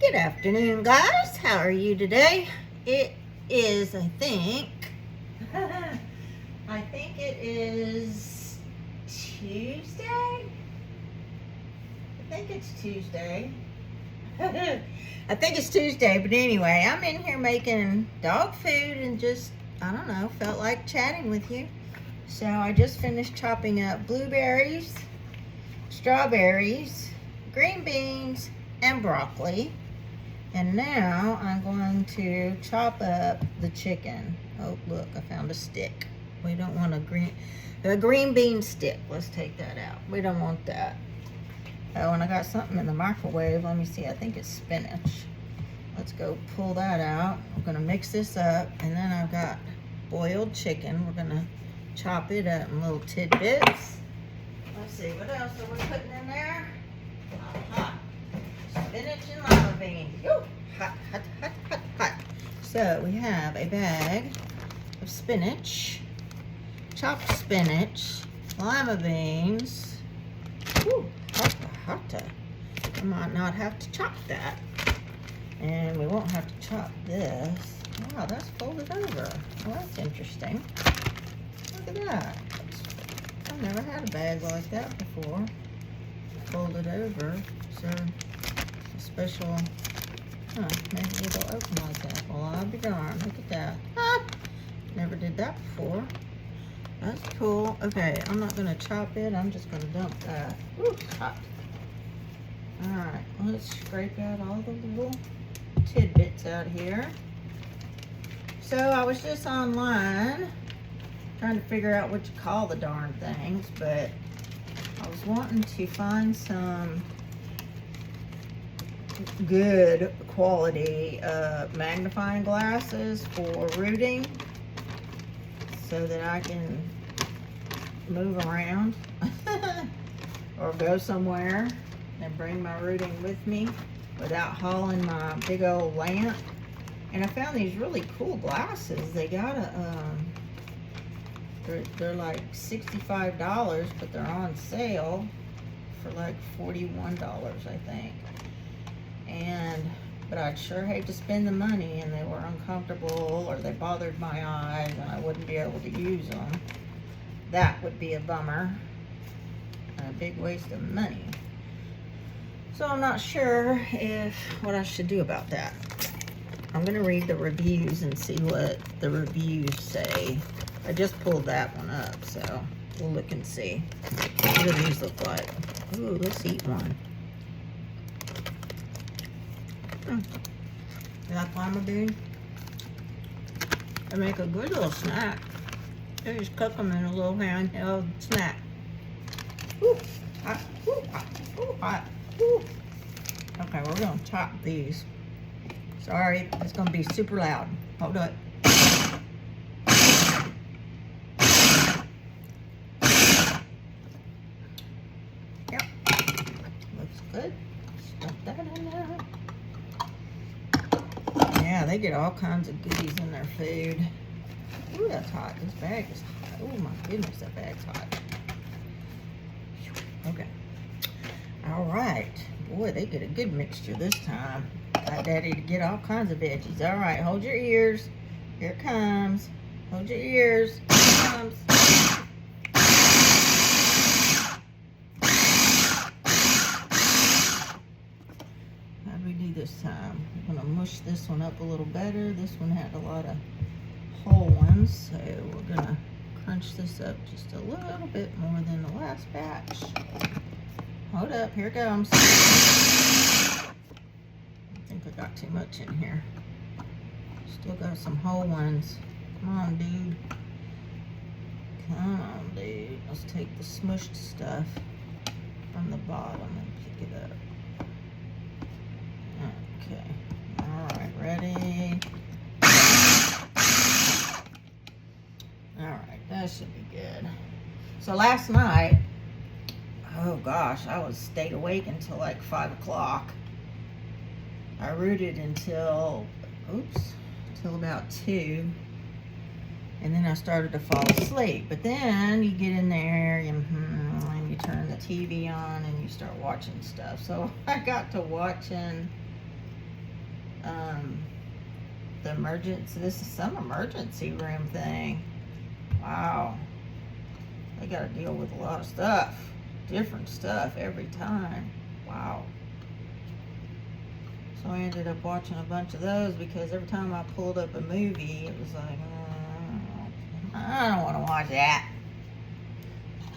Good afternoon, guys. How are you today? It is, I think it is Tuesday. I think it's Tuesday. I think it's Tuesday, but anyway, I'm in here making dog food and just, I don't know, felt like chatting with you. So I just finished chopping up blueberries, strawberries, green beans, and broccoli. And now I'm going to chop up the chicken. Oh, look, I found a stick. We don't want a green bean stick. Let's take that out. We don't want that. Oh, and I got something in the microwave. Let me see. I think it's spinach. Let's go pull that out. I'm going to mix this up. And then I've got boiled chicken. We're going to chop it up in little tidbits. Let's see. What else are we putting in there? Hot. Spinach and lima beans. Ooh, hot, hot, hot, hot, hot. So we have a bag of spinach, chopped spinach, lima beans. Ooh, hot, hot. I might not have to chop that. And we won't have to chop this. Wow, that's folded over. Well, that's interesting. Look at that. I've never had a bag like that before. Folded over. So special, maybe it'll open like that. Well, I'll be darned. Look at that. Never did that before. That's cool. Okay, I'm not going to chop it. I'm just going to dump that. Ooh, hot. Alright, let's scrape out all the little tidbits out here. So I was just online trying to figure out what you call the darn things, but I was wanting to find some good quality magnifying glasses for rooting so that I can move around or go somewhere and bring my rooting with me without hauling my big old lamp. And I found these really cool glasses. They got they're like $65, but they're on sale for like $41, I think. But I'd sure hate to spend the money, and they were uncomfortable or they bothered my eyes and I wouldn't be able to use them. That would be a bummer. A big waste of money. So I'm not sure what I should do about that. I'm gonna read the reviews and see what the reviews say. I just pulled that one up, so we'll look and see. What do these look like? Ooh, let's eat one. You like lima beans? They make a good little snack. They just cook them in a little handheld snack. Ooh, hot, ooh, hot, ooh, hot, ooh. Okay, we're gonna chop these. Sorry, it's gonna be super loud. Hold up. Yep, looks good. Stuff that in there. Yeah, they get all kinds of goodies in their food. Ooh, that's hot. This bag is hot. Oh my goodness, that bag's hot. Okay. All right. Boy, they get a good mixture this time. Got Daddy to get all kinds of veggies. All right, hold your ears. Here it comes. Hold your ears. Here it comes. How'd we do this time? I'm gonna mush this one up a little better. This one had a lot of whole ones, so we're gonna crunch this up just a little bit more than the last batch. Hold up, here it comes. I think I got too much in here. Still got some whole ones. Come on, dude. Come on, dude. Let's take the smushed stuff from the bottom and pick it up. Okay. Alright, ready? Alright, that should be good. So last night, oh gosh, I stayed awake until like 5 o'clock. I rooted until about 2. And then I started to fall asleep. But then you get in there and you turn the TV on and you start watching stuff. So I got to watching the emergency, this is some emergency room thing. Wow. They gotta deal with a lot of stuff. Different stuff every time. Wow. So I ended up watching a bunch of those because every time I pulled up a movie, it was like, I don't want to watch that.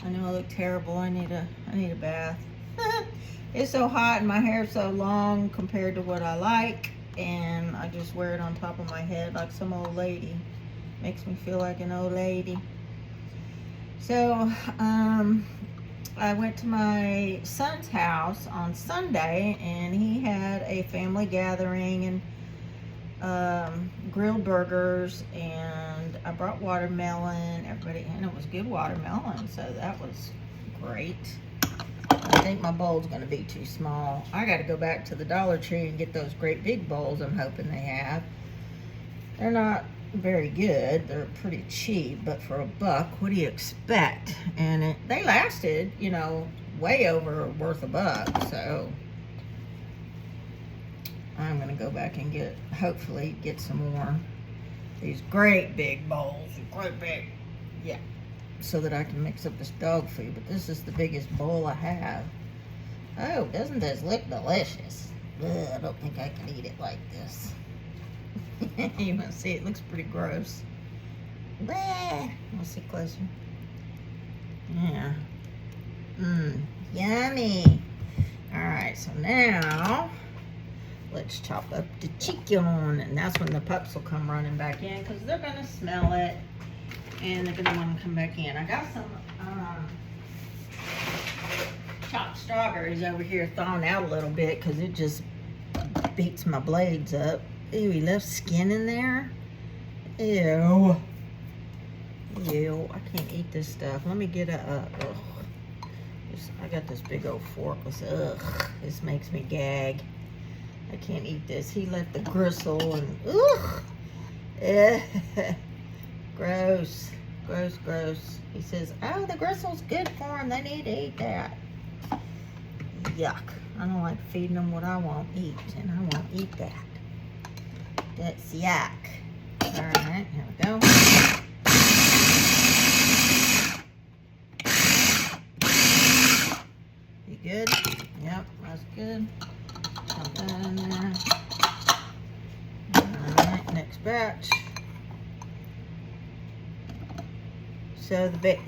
I know I look terrible. I need a bath. It's so hot and my hair's so long compared to what I like, and I just wear it on top of my head like some old lady. Makes me feel like an old lady. So, I went to my son's house on Sunday, and he had a family gathering and grilled burgers, and I brought watermelon. Everybody, and it was good watermelon, so that was great. I think my bowl's going to be too small. I got to go back to the Dollar Tree and get those great big bowls I'm hoping they have. They're not very good. They're pretty cheap, but for $1, what do you expect? And they lasted, you know, way over worth $1. So I'm gonna go back and hopefully get some more these great big bowls, great big, yeah, so that I can mix up this dog food. But this is the biggest bowl I have. Oh, doesn't this look delicious? Ugh, I don't think I can eat it like this. You want to see, it looks pretty gross. Bleh. We'll see closer. Yeah. Yummy. Alright, so now let's chop up the chicken, and that's when the pups will come running back in because they're going to smell it and they're going to want to come back in. I got some chopped strawberries over here thawing out a little bit because it just beats my blades up. Ew, he left skin in there? Ew. Ew, I can't eat this stuff. Let me get I got this big old fork. This makes me gag. I can't eat this. He left the gristle and, gross. Gross, gross. He says, oh, the gristle's good for them. They need to eat that. Yuck. I don't like feeding them what I won't eat, and I won't eat that. That's yuck. Alright, here we go. You good? Yep, that's good. Put that in there. Alright, next batch. So the big,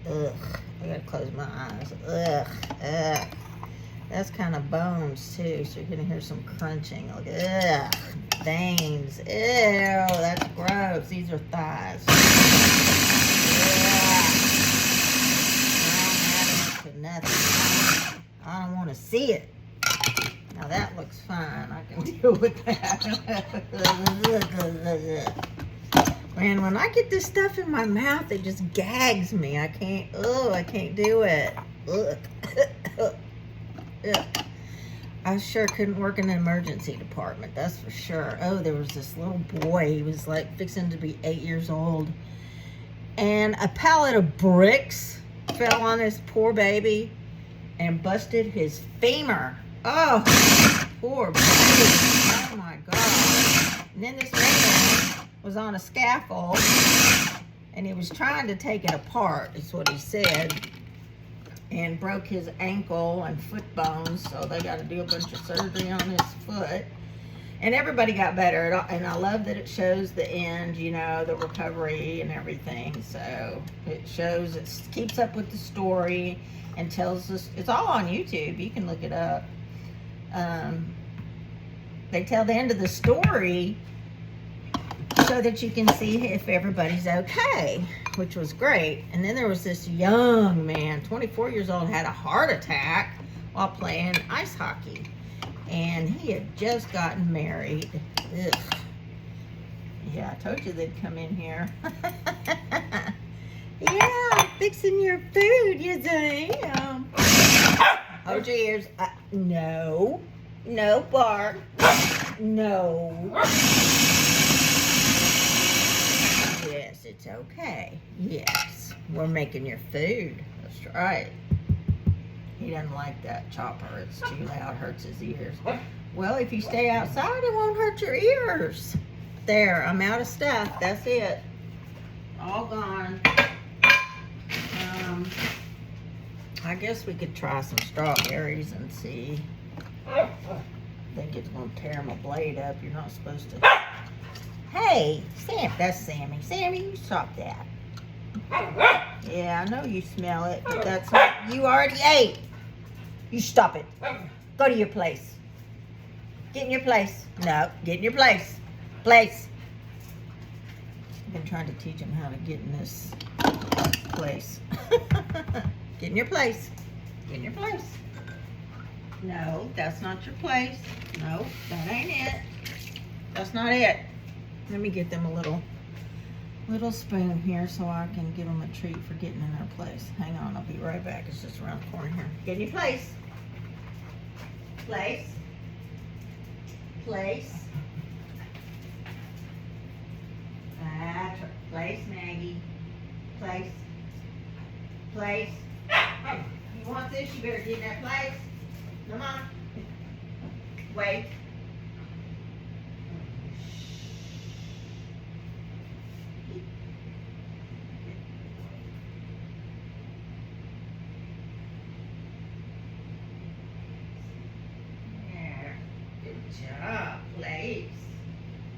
ugh. I gotta close my eyes. Ugh. That's kind of bones too, so you're gonna hear some crunching. Like, ugh, veins. Ew, that's gross. These are thighs. Ugh. I'm adding it to nothing. I don't want to see it. Now that looks fine. I can deal with that. Man, when I get this stuff in my mouth, it just gags me. I can't do it. Ugh. I sure couldn't work in the emergency department, that's for sure. Oh, there was this little boy. He was like fixing to be 8 years old. And a pallet of bricks fell on this poor baby and busted his femur. Oh, poor baby. Oh my God. And then this man was on a scaffold and he was trying to take it apart, is what he said. And broke his ankle and foot bones, so they got to do a bunch of surgery on his foot. And everybody got better, and I love that it shows the end, you know, the recovery and everything. So it shows, it keeps up with the story and tells us, it's all on YouTube, you can look it up. They tell the end of the story so that you can see if everybody's okay, which was great. And then there was this young man, 24 years old, had a heart attack while playing ice hockey. And he had just gotten married. Ugh. Yeah, I told you they'd come in here. Yeah, I'm fixing your food, you see. Hold your ears. No. No bark. No. Yes, it's okay. Yes, we're making your food. That's right. He doesn't like that chopper. It's too loud, hurts his ears. Well, if you stay outside, it won't hurt your ears. There, I'm out of stuff. That's it. All gone. I guess we could try some strawberries and see. I think it's going to tear my blade up. You're not supposed to. Hey, Sam, that's Sammy. Sammy, you stop that. Yeah, I know you smell it, but that's not. You already ate. You stop it. Go to your place. Get in your place. No, get in your place. Place. I've been trying to teach him how to get in this place. Get in your place. Get in your place. No, that's not your place. No, that ain't it. That's not it. Let me get them a little spoon here so I can give them a treat for getting in their place. Hang on, I'll be right back. It's just around the corner here. Get in your place. Place. Place. That's right. Place, Maggie. Place. Place. You want this? You better get in that place. Come on. Wait. There. Good job. Place.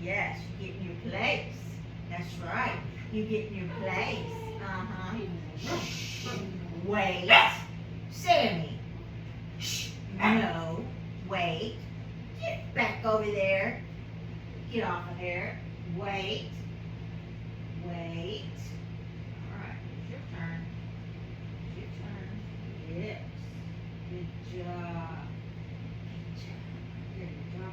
Yes, you get in your place. That's right. You get in your place. Uh-huh. Wait. Sammy. Shh. No. Wait. Get back over there. Get off of there. Wait. Wait. All right. It's your turn. It's your turn. Yes. Good job. Good job. Here you go.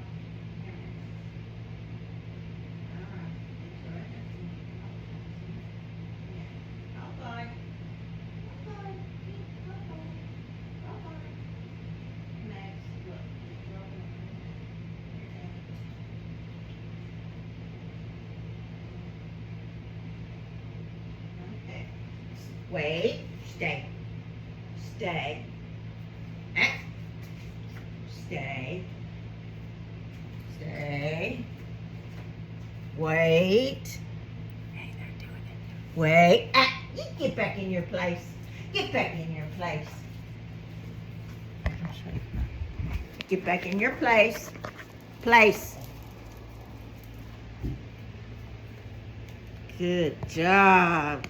All right. It's all right. Yeah. All right. Wait, stay, stay, stay, stay, wait, hey, they're doing it, wait, you get back in your place, get back in your place, get back in your place, good job,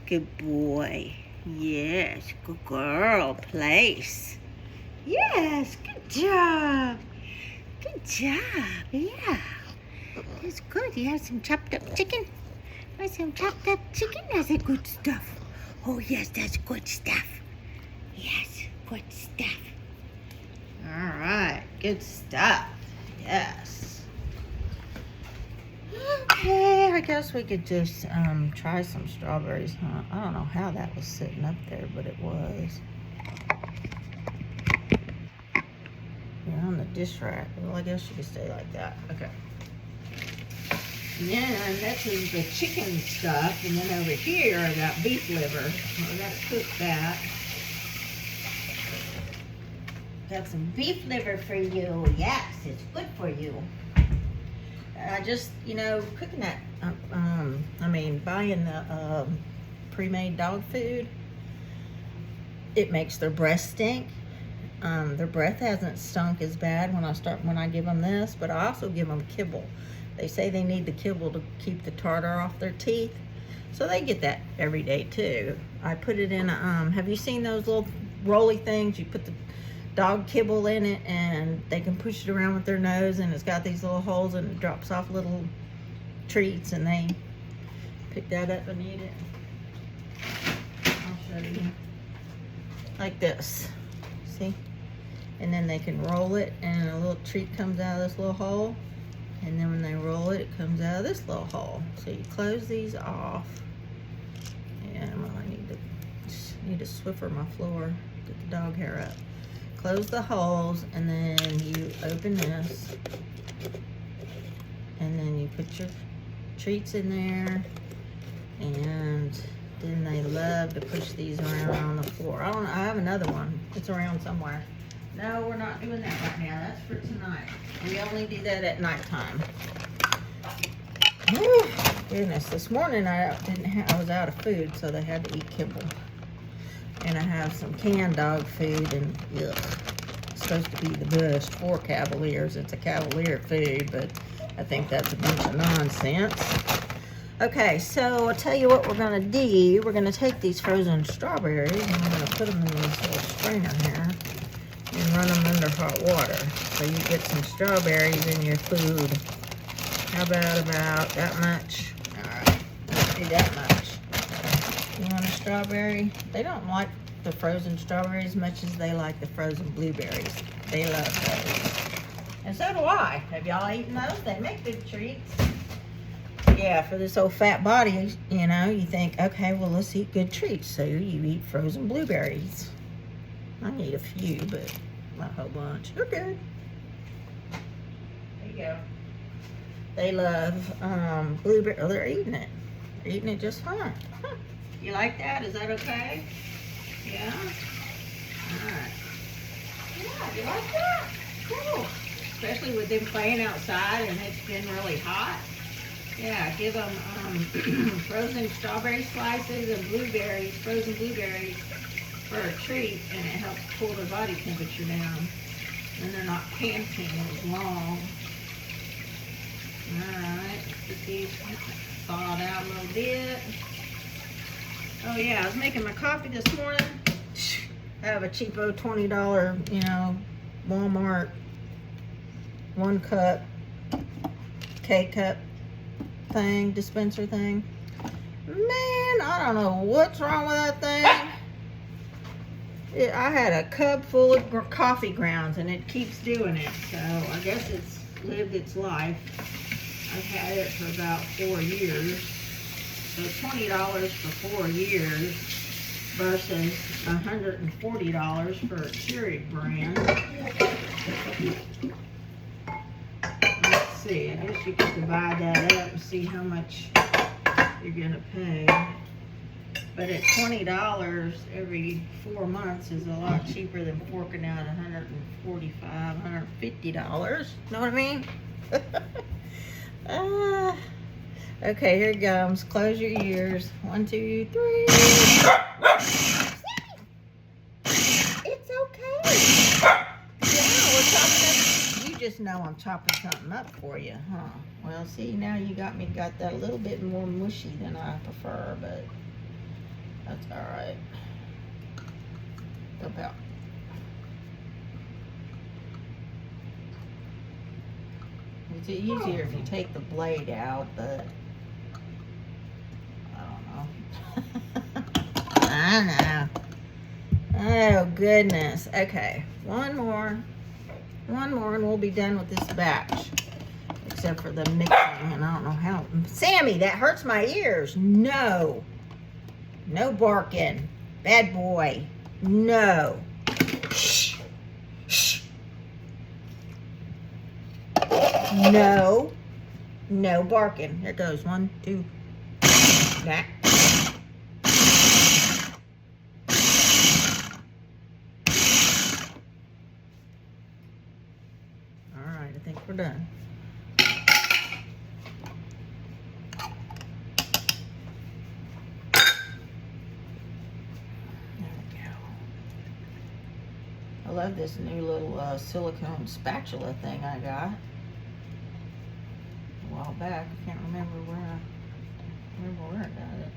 good boy. Yes, good girl. Place. Yes, good job. Good job. Yeah. That's good. You have some chopped up chicken? That's some chopped up chicken? That's a good stuff. Oh, yes, that's good stuff. Yes, good stuff. All right. Good stuff. Yes. Okay, I guess we could just try some strawberries, huh? I don't know how that was sitting up there, but it was. Yeah, on the dish rack. Well, I guess you could stay like that. Okay. And then that's the chicken stuff, and then over here I got beef liver. I gotta cook that. Got some beef liver for you. Yes, it's good for you. I just, cooking that, buying the pre-made dog food, it makes their breath stink. Their breath hasn't stunk as bad when I give them this, but I also give them kibble. They say they need the kibble to keep the tartar off their teeth, so they get that every day too. I put it in have you seen those little rolly things? You put the dog kibble in it and they can push it around with their nose, and it's got these little holes and it drops off little treats, and they pick that up and eat it. I'll show you. Like this. See? And then they can roll it and a little treat comes out of this little hole, and then when they roll it, it comes out of this little hole. So you close these off, and well, I need to Swiffer my floor, get the dog hair up. Close the holes, and then you open this, and then you put your treats in there, and then they love to push these around on the floor. I don't know, I have another one. It's around somewhere. No, we're not doing that right now. That's for tonight. We only do that at nighttime. Whew, goodness, this morning I was out of food, so they had to eat kibble. And I have some canned dog food, and ugh, it's supposed to be the best for Cavaliers. It's a Cavalier food, but I think that's a bunch of nonsense. Okay, so I'll tell you what we're gonna do. We're gonna take these frozen strawberries and I'm gonna put them in this little strainer here and run them under hot water. So you get some strawberries in your food. How about that much? All right, let's do that much. You want a strawberry? They don't like the frozen strawberries as much as they like the frozen blueberries. They love those. And so do I. Have y'all eaten those? They make good treats. Yeah, for this old fat body, you know, you think, okay, well, let's eat good treats. So you eat frozen blueberries. I need a few, but not a whole bunch. They're good. There you go. They love blueberry. Oh, they're eating it. They're eating it just fine. Huh. You like that? Is that okay? Yeah? All right. Yeah, you like that? Cool. Especially with them playing outside and it's been really hot. Yeah, give them frozen strawberry slices and blueberries, frozen blueberries for a treat, and it helps cool their body temperature down. And they're not panting as long. Alright, let's get these thawed out a little bit. Oh yeah, I was making my coffee this morning. I have a cheapo $20, you know, Walmart 1 cup K-cup thing, dispenser thing. Man, I don't know what's wrong with that thing. I had a cup full of coffee grounds and it keeps doing it. So I guess it's lived its life. I've had it for about 4 years. So $20 for 4 years versus $140 for a Keurig brand. Let's see, I guess you could divide that up and see how much you're gonna pay. But at $20 every 4 months is a lot cheaper than forking out $145, $150. Know what I mean? Okay, here it comes. Close your ears. 1, 2, 3. It's okay. Yeah, we're chopping up. You just know I'm chopping something up for you, huh? Well, see, now you got that a little bit more mushy than I prefer, but that's all right. About. It's easier if you take the blade out, but I don't know. I know. Oh, goodness. Okay, one more and we'll be done with this batch. Except for the mixing, and I don't know how. Sammy, that hurts my ears. No. No barking. Bad boy. No. Shh. Shh. No. No barking. Here goes. 1, 2. Back. Alright, I think we're done. I love this new little silicone spatula thing I got a while back. I can't remember where I got it. I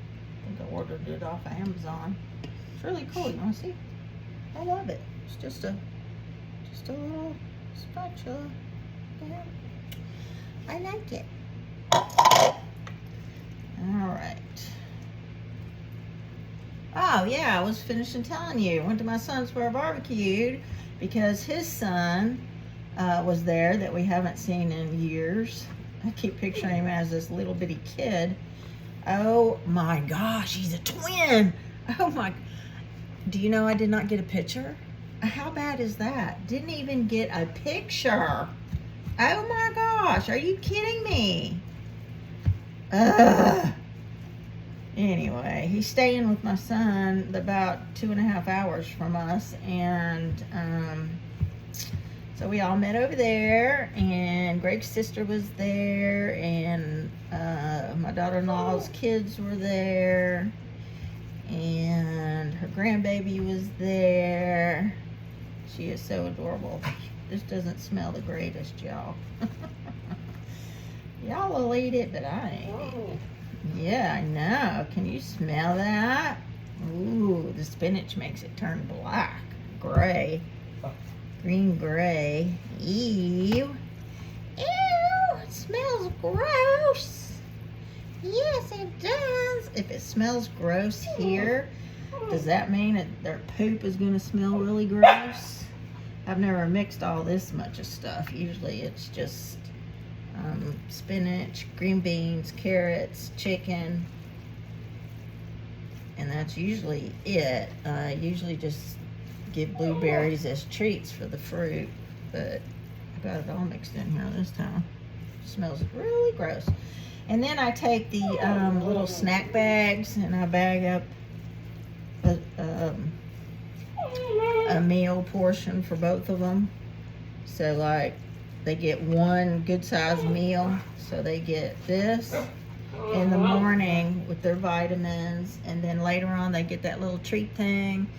think I ordered it off of Amazon. It's really cool. You want to see? I love it. It's just a little spatula. Yeah. I like it. All right. Oh, yeah, I was finishing telling you. Went to my son's for a barbecue because his son was there that we haven't seen in years. I keep picturing him as this little bitty kid. Oh, my gosh, he's a twin. Oh, my. Do you know I did not get a picture? How bad is that? Didn't even get a picture. Oh, my gosh, are you kidding me? Ugh. Anyway, he's staying with my son about 2.5 hours from us, and so we all met over there, and Greg's sister was there, and my daughter-in-law's kids were there, and her grandbaby was there. She is so adorable. This doesn't smell the greatest, y'all. Y'all will eat it, but I ain't eat it. Yeah, I know. Can you smell that? Ooh, the spinach makes it turn black, gray, green gray. Ew. Ew, it smells gross. Yes, it does. If it smells gross here, does that mean that their poop is going to smell really gross? I've never mixed all this much of stuff. Usually it's just spinach, green beans, carrots, chicken, and that's usually it. I usually just give blueberries as treats for the fruit, but I got it all mixed in here this time. It smells really gross. And then I take the little snack bags and I bag up a meal portion for both of them. So like they get one good sized meal. So they get this in the morning with their vitamins, and then later on they get that little treat thing.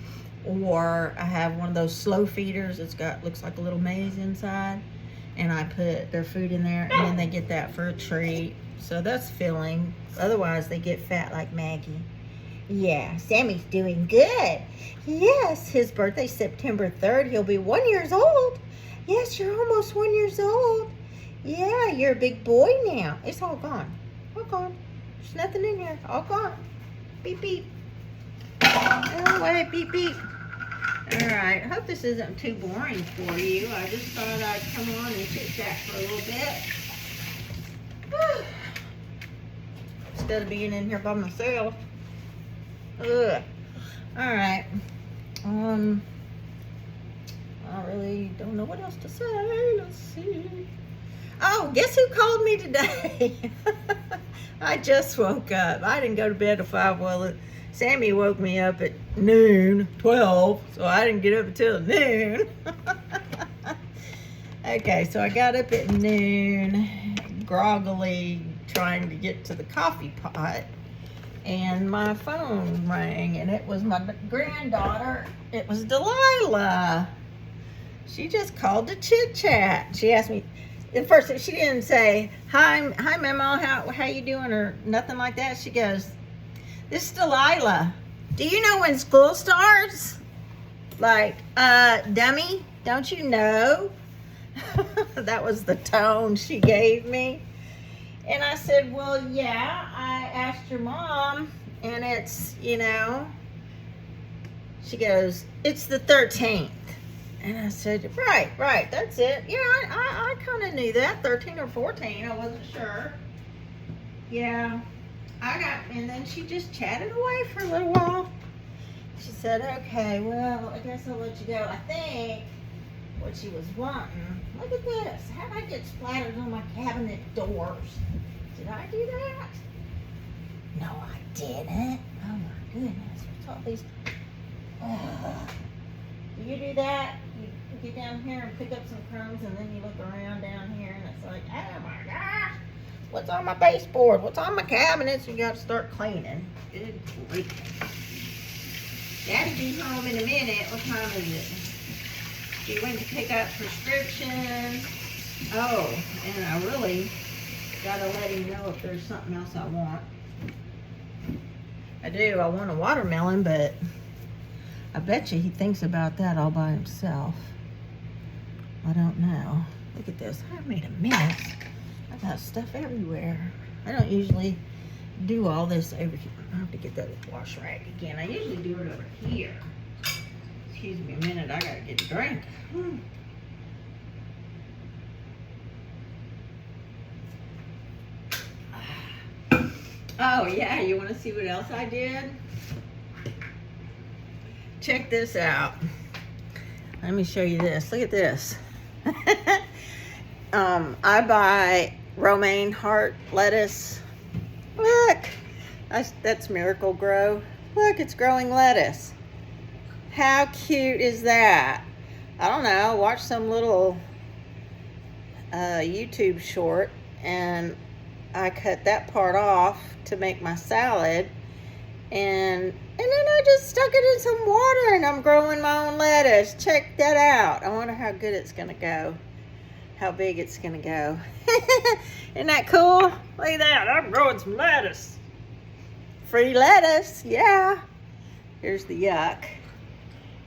Or I have one of those slow feeders. It's got, looks like a little maze inside, and I put their food in there, and then they get that for a treat. So that's filling. Otherwise they get fat like Maggie. Yeah, Sammy's doing good. Yes, his birthday's September 3rd. He'll be 1 year old. Yes, you're almost 1 year old. Yeah, you're a big boy now. It's all gone. All gone. There's nothing in here. All gone. Beep, beep. Oh, wait, beep, beep. All right, I hope this isn't too boring for you. I just thought I'd come on and chit-chat for a little bit. Instead of being in here by myself. Ugh. All right. I really don't know what else to say. Let's see. Oh, guess who called me today? I just woke up. I didn't go to bed at 5. Well, Sammy woke me up at noon, 12, so I didn't get up until noon. Okay, so I got up at noon, groggily trying to get to the coffee pot, and my phone rang, and it was my granddaughter. It was Delilah. She just called to chit chat. She asked me, at first she didn't say, hi Memo, how you doing, or nothing like that. She goes, this is Delilah. Do you know when school starts? Like, dummy, don't you know? That was the tone she gave me. And I said, well, yeah, I asked your mom, and it's, you know, she goes, it's the 13th. And I said, right, that's it. Yeah, I kind of knew that, 13 or 14, I wasn't sure. Yeah, and then she just chatted away for a little while. She said, okay, well, I guess I'll let you go. I think what she was wanting, look at this. How did I get splattered on my cabinet doors? Did I do that? No, I didn't. Oh my goodness, what's all these? Do you do that? You get down here and pick up some crumbs, and then you look around down here, and it's like, oh my gosh, what's on my baseboard? What's on my cabinets? You got to start cleaning. Good grief. Daddy be home in a minute. What time is it? She went to pick up prescriptions. Oh, and I really got to let him know if there's something else I want. I do. I want a watermelon, but I bet you he thinks about that all by himself. I don't know. Look at this. I made a mess. I got stuff everywhere. I don't usually do all this over here. I have to get that wash rag again. I usually do it over here. Excuse me a minute. I gotta get a drink. Oh yeah, you want to see what else I did? Check this out. Let me show you this. Look at this. I buy romaine heart lettuce. Look, That's Miracle Grow. Look, it's growing lettuce. How cute is that? I don't know, watch some little YouTube short and I cut that part off to make my salad, and then I just stuck it in some water and I'm growing my own lettuce. Check that out. I wonder how good it's gonna go, how big it's gonna go. Isn't that cool? Look at that, I'm growing some lettuce. Free lettuce, yeah. Here's the yuck.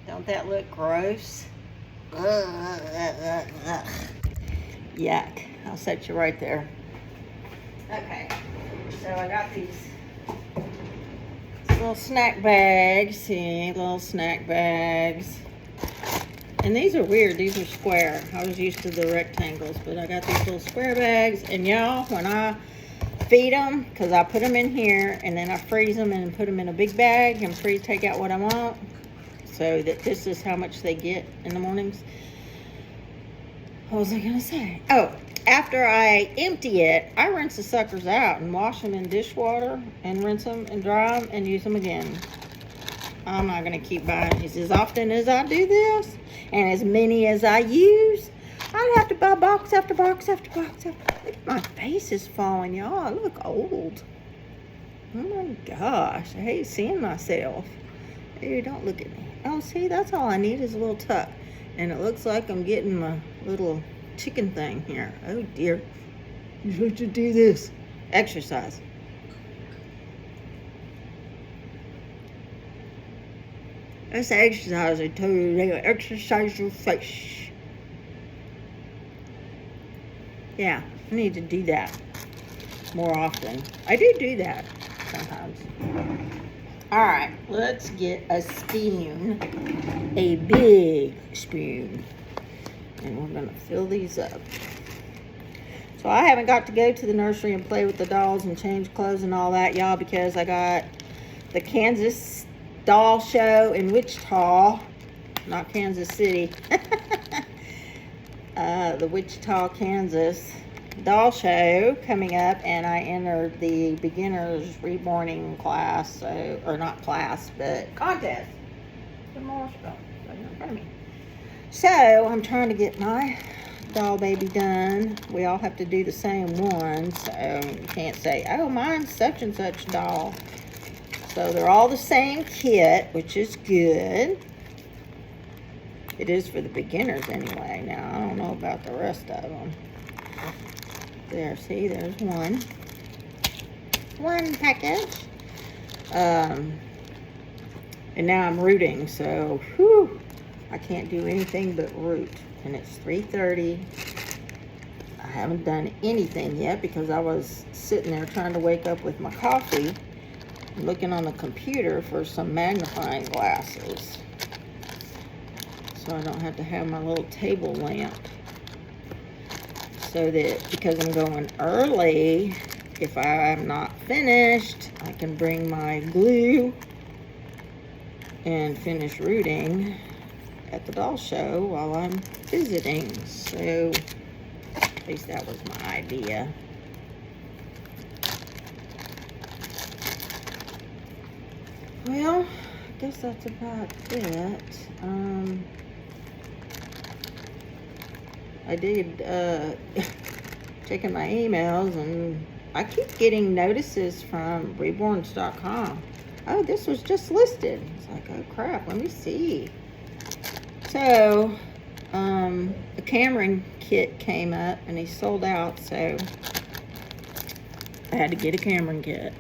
Don't that look gross? Yuck. I'll set you right there. Okay, so I got these little snack bags. See, little snack bags. And these are weird. These are square. I was used to the rectangles, but I got these little square bags. And y'all, when I feed them, because I put them in here and then I freeze them and put them in a big bag and take out what I want, so that this is how much they get in the mornings. What was I gonna say? Oh, after I empty it, I rinse the suckers out and wash them in dishwater and rinse them and dry them and use them again. I'm not gonna keep buying these as often as I do this and as many as I use. I'd have to buy box after box after box after. Look at my face is falling, y'all. I look old. Oh my gosh, I hate seeing myself. Ew, don't look at me. Oh, see, that's all I need is a little tuck. And it looks like I'm getting my little chicken thing here. Oh dear. You're supposed to do this. Exercise. That's exercise. I tell you, they exercise your face. Yeah, I need to do that more often. I do that sometimes. All right, let's get a spoon, a big spoon, and we're gonna fill these up. So I haven't got to go to the nursery and play with the dolls and change clothes and all that, y'all, because I got the Kansas doll show in Wichita, not Kansas City, the Wichita, Kansas doll show coming up, and I entered the beginners reborning class, so, or not class, but contest. The more stuff right in front of me. So I'm trying to get my doll baby done. We all have to do the same one, so you can't say, oh, mine's such and such doll. So they're all the same kit, which is good. It is for the beginners anyway. Now, I don't know about the rest of them. There, see, there's one. One package. And now I'm rooting, so, whew, I can't do anything but root. And it's 3:30. I haven't done anything yet because I was sitting there trying to wake up with my coffee, looking on the computer for some magnifying glasses, so I don't have to have my little table lamp, so that, because I'm going early, if I'm not finished, I can bring my glue and finish rooting at the doll show while I'm visiting. So at least that was my idea. Well, I guess that's about it. I did checking my emails, and I keep getting notices from reborns.com. Oh, this was just listed. It's like, oh crap, let me see. So, the Cameron kit came up and he sold out, so I had to get a Cameron kit.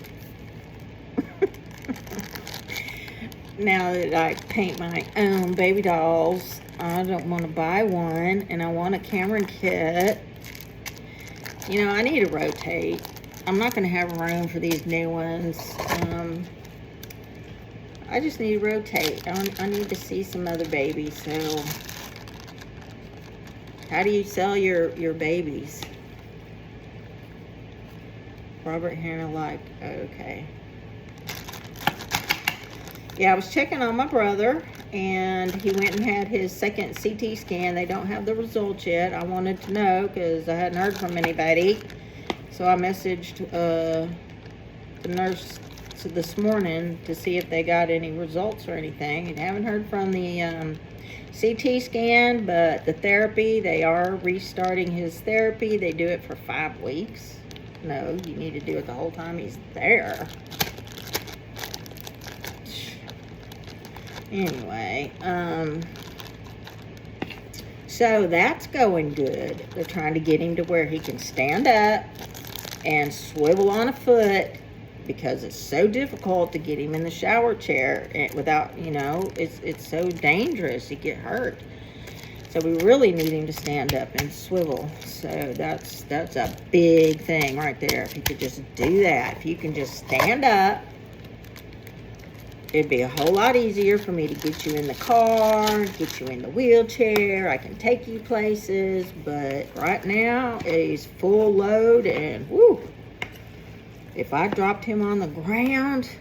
Now that I paint my own baby dolls, I don't want to buy one, and I want a Cameron kit. You know, I need to rotate. I'm not going to have room for these new ones. I just need to rotate. I need to see some other babies. So, how do you sell your babies? Robert Hannah like, okay. Yeah, I was checking on my brother, and he went and had his second CT scan. They don't have the results yet. I wanted to know because I hadn't heard from anybody. So I messaged the nurse this morning to see if they got any results or anything. And haven't heard from the CT scan, but the therapy, they are restarting his therapy. They do it for 5 weeks. No, you need to do it the whole time he's there. Anyway, so that's going good. They're trying to get him to where he can stand up and swivel on a foot, because it's so difficult to get him in the shower chair without, you know, it's so dangerous. He get hurt. So we really need him to stand up and swivel. So that's a big thing right there. If you could just do that, if you can just stand up, it'd be a whole lot easier for me to get you in the car, get you in the wheelchair. I can take you places, but right now he's full load, and whoo, if I dropped him on the ground,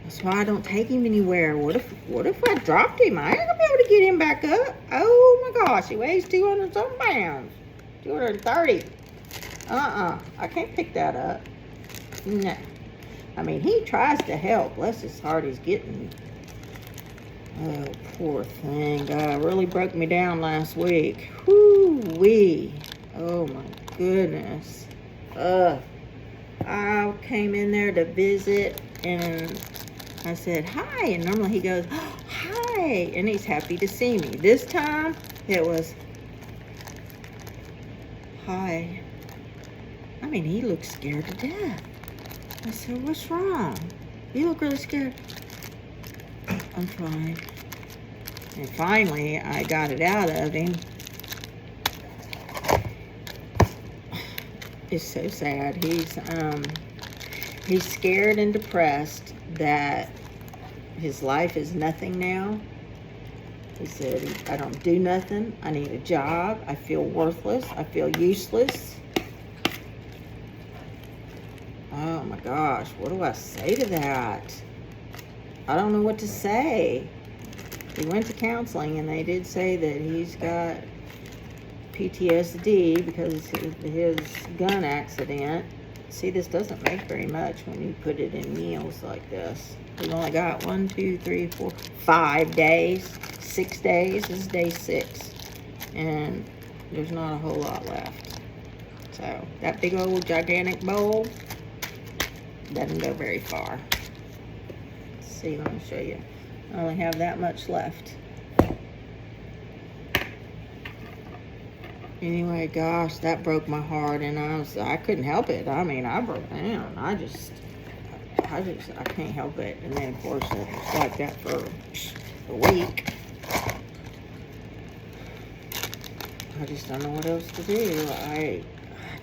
that's why I don't take him anywhere. What if I dropped him? I ain't gonna be able to get him back up. Oh my gosh, he weighs 200 some pounds, 230. I can't pick that up. No. I mean, he tries to help. Bless his heart, he's getting... Oh, poor thing. God, really broke me down last week. Whoo-wee. Oh, my goodness. I came in there to visit, and I said, hi. And normally he goes, oh, hi. And he's happy to see me. This time, it was, hi. I mean, he looked scared to death. I said, what's wrong? You look really scared. I'm fine. And finally, I got it out of him. It's so sad. He's scared and depressed that his life is nothing now. He said, I don't do nothing. I need a job. I feel worthless. I feel useless. Oh my gosh, what do I say to that? I don't know what to say. He went to counseling, and they did say that he's got PTSD because of his gun accident. See, this doesn't make very much when you put it in meals like this. We've only got 1, 2, 3, 4, 5 days, 6 days. This is day 6, and there's not a whole lot left. So that big old gigantic bowl doesn't go very far. Let's see, let me show you. I only have that much left. Anyway, gosh, that broke my heart, and I couldn't help it. I mean, I broke down. I can't help it. And then, of course, it's like that for a week. I just don't know what else to do. I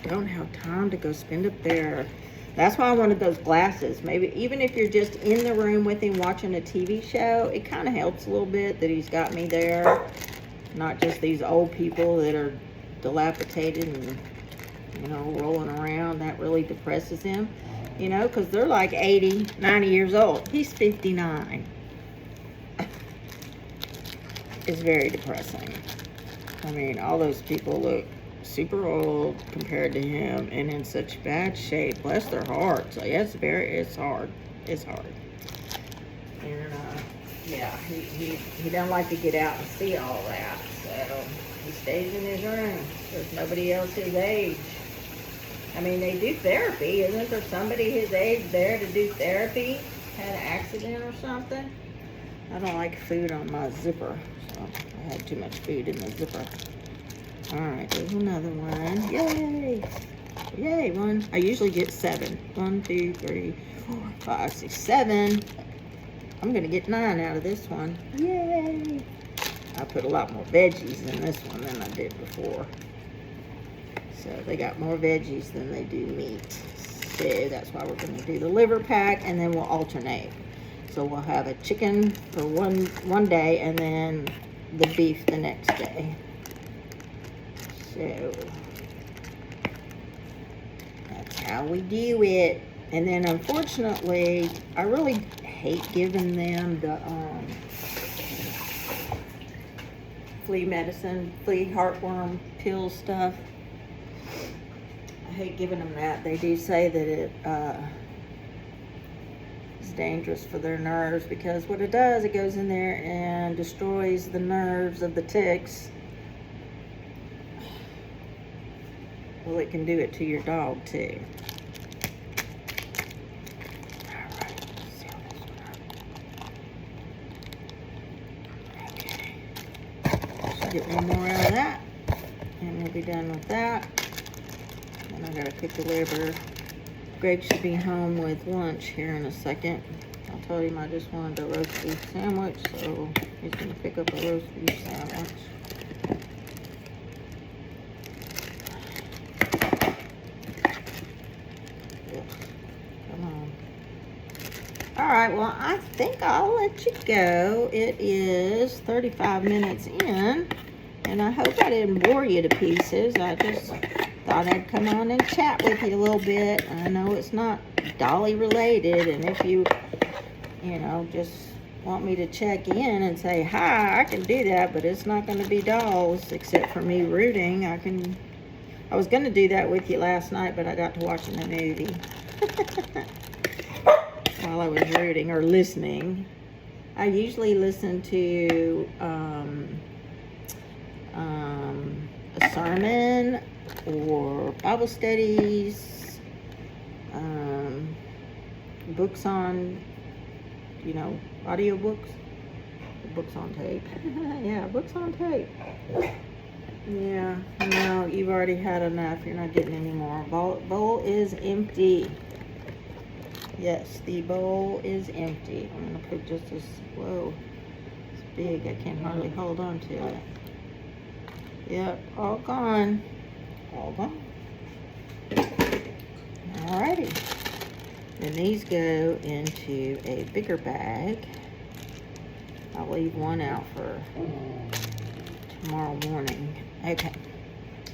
don't have time to go spend up there. That's why I wanted those glasses. Maybe even if you're just in the room with him watching a TV show, it kind of helps a little bit that he's got me there. Not just these old people that are dilapidated and, you know, rolling around. That really depresses him, you know, because they're like 80, 90 years old. He's 59. It's very depressing. I mean, all those people look super old compared to him and in such bad shape. Bless their hearts. Like, it's hard. It's hard. And yeah, he doesn't like to get out and see all that. So he stays in his room. There's nobody else his age. I mean, they do therapy. Isn't there somebody his age there to do therapy? Had an accident or something? I don't like food on my zipper, so I had too much food in the zipper. All right, there's another one. Yay! Yay, one. I usually get 7. 1, 2, 3, 4, 5, 6, 7. I'm gonna get 9 out of this one. Yay! I put a lot more veggies in this one than I did before. So they got more veggies than they do meat. So that's why we're gonna do the liver pack, and then we'll alternate. So we'll have a chicken for one day, and then the beef the next day. So that's how we do it. And then unfortunately, I really hate giving them the flea medicine, flea heartworm pill stuff. I hate giving them that. They do say that it is dangerous for their nerves, because what it does, it goes in there and destroys the nerves of the ticks. Well, it can do it to your dog too. Alright, seal this one up. Okay. Should get one more out of that. And we'll be done with that. And I gotta cook the liver. Greg should be home with lunch here in a second. I told him I just wanted a roast beef sandwich, so he's gonna pick up a roast beef sandwich. Come on. Alright, well, I think I'll let you go. It is 35 minutes in, and I hope I didn't bore you to pieces. I just thought I'd come on and chat with you a little bit. I know it's not dolly related, and if you know, just want me to check in and say hi, I can do that, but it's not going to be dolls except for me rooting. I was going to do that with you last night, but I got to watching the movie while I was rooting or listening. I usually listen to a sermon or Bible studies, books on, you know, audiobooks, books on tape. Yeah, books on tape. Yeah, no, you've already had enough. You're not getting any more. Bowl is empty. Yes, the bowl is empty. I'm going to put just this, whoa, it's big. I can't hardly hold on to it. Yep, all gone. All gone. Alrighty. Then these go into a bigger bag. I'll leave one out for tomorrow morning. Okay.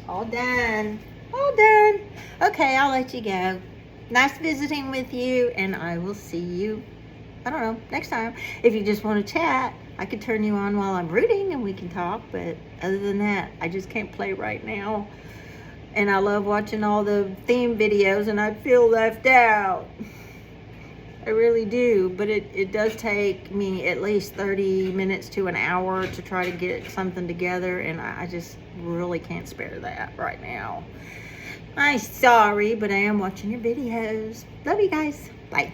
All done. All done. Okay, I'll let you go. Nice visiting with you, and I will see you, I don't know, next time. If you just want to chat, I could turn you on while I'm rooting and we can talk, but other than that, I just can't play right now. And I love watching all the theme videos, and I feel left out. I really do, but it does take me at least 30 minutes to an hour to try to get something together, and I just really can't spare that right now. I'm sorry, but I am watching your videos. Love you guys. Bye.